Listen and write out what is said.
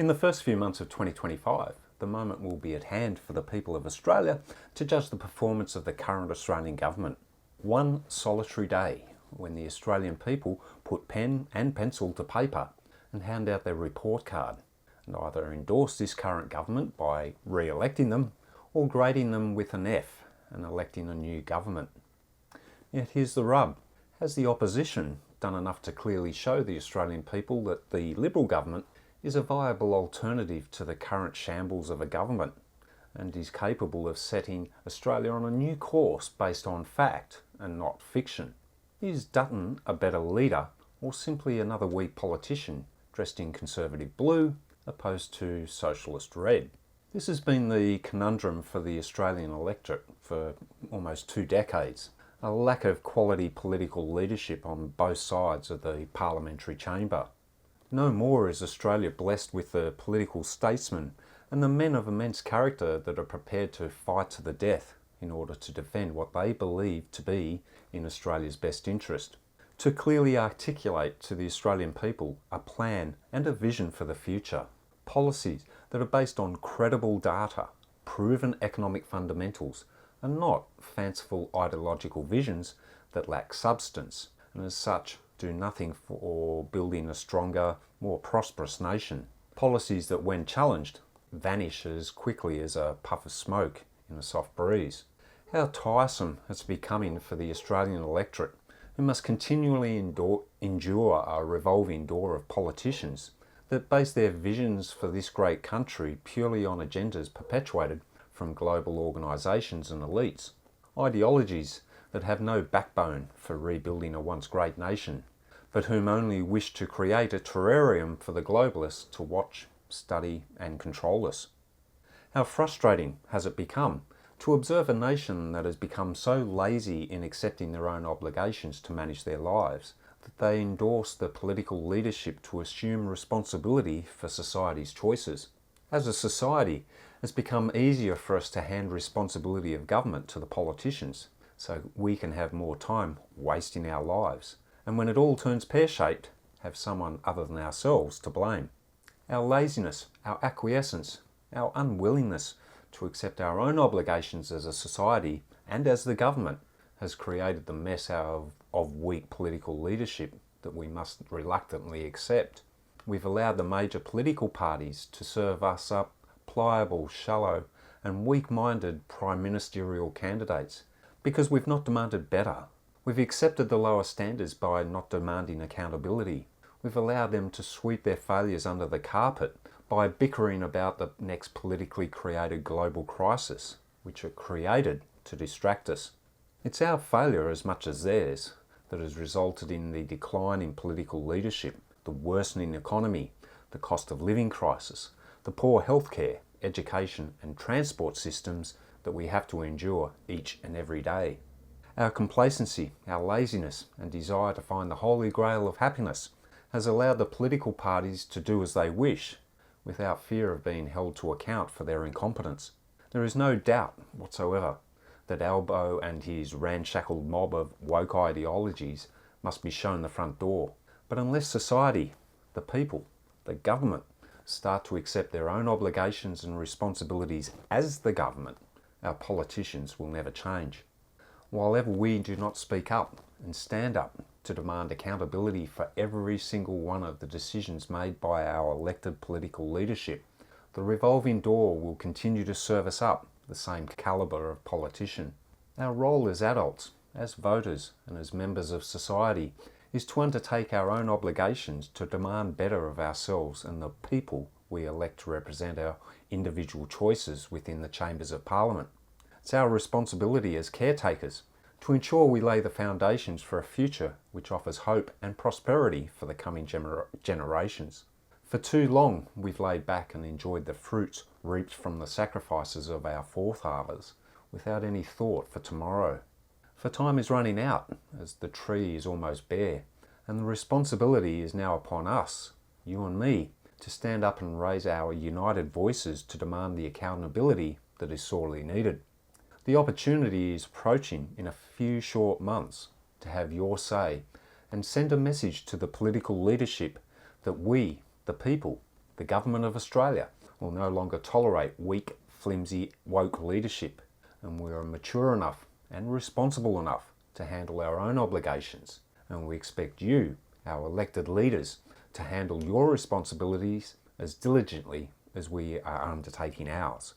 In the first few months of 2025, the moment will be at hand for the people of Australia to judge the performance of the current Australian government. One solitary day when the Australian people put pen and pencil to paper and hand out their report card and either endorse this current government by re-electing them or grading them with an F and electing a new government. Yet here's the rub. Has the opposition done enough to clearly show the Australian people that the Liberal government is a viable alternative to the current shambles of a government and is capable of setting Australia on a new course based on fact and not fiction? Is Dutton a better leader or simply another weak politician dressed in conservative blue opposed to socialist red? This has been the conundrum for the Australian electorate for almost 2 decades. A lack of quality political leadership on both sides of the parliamentary chamber. No more is Australia blessed with the political statesmen and the men of immense character that are prepared to fight to the death in order to defend what they believe to be in Australia's best interest. To clearly articulate to the Australian people a plan and a vision for the future. Policies that are based on credible data, proven economic fundamentals, and not fanciful ideological visions that lack substance and as such do nothing for building a stronger, more prosperous nation. Policies that when challenged vanish as quickly as a puff of smoke in a soft breeze. How tiresome it's becoming for the Australian electorate who must continually endure a revolving door of politicians that base their visions for this great country purely on agendas perpetuated from global organisations and elites. Ideologies that have no backbone for rebuilding a once great nation, but whom only wish to create a terrarium for the globalists to watch, study and control us. How frustrating has it become to observe a nation that has become so lazy in accepting their own obligations to manage their lives that they endorse the political leadership to assume responsibility for society's choices. As a society, it's become easier for us to hand responsibility of government to the politicians so we can have more time wasting our lives, and when it all turns pear-shaped, have someone other than ourselves to blame. Our laziness, our acquiescence, our unwillingness to accept our own obligations as a society and as the government has created the mess out of weak political leadership that we must reluctantly accept. We've allowed the major political parties to serve us up pliable, shallow and weak-minded prime ministerial candidates because we've not demanded better. We've accepted the lower standards by not demanding accountability. We've allowed them to sweep their failures under the carpet by bickering about the next politically created global crisis, which are created to distract us. It's our failure as much as theirs that has resulted in the decline in political leadership, the worsening economy, the cost of living crisis, the poor healthcare, education and transport systems that we have to endure each and every day. Our complacency, our laziness and desire to find the holy grail of happiness has allowed the political parties to do as they wish without fear of being held to account for their incompetence. There is no doubt whatsoever that Albo and his ramshackled mob of woke ideologies must be shown the front door. But unless society, the people, the government start to accept their own obligations and responsibilities as the government, our politicians will never change. While ever we do not speak up and stand up to demand accountability for every single one of the decisions made by our elected political leadership, the revolving door will continue to serve us up the same calibre of politician. Our role as adults, as voters and as members of society is to undertake our own obligations to demand better of ourselves and the people we elect to represent our individual choices within the chambers of Parliament. It's our responsibility as caretakers to ensure we lay the foundations for a future which offers hope and prosperity for the coming generations. For too long, we've laid back and enjoyed the fruits reaped from the sacrifices of our forefathers without any thought for tomorrow. For time is running out as the tree is almost bare, and the responsibility is now upon us, you and me, to stand up and raise our united voices to demand the accountability that is sorely needed. The opportunity is approaching in a few short months to have your say and send a message to the political leadership that we, the people, The Government of Australia will no longer tolerate weak, flimsy, woke leadership, and we are mature enough and responsible enough to handle our own obligations. And we expect you, our elected leaders, to handle your responsibilities as diligently as we are undertaking ours.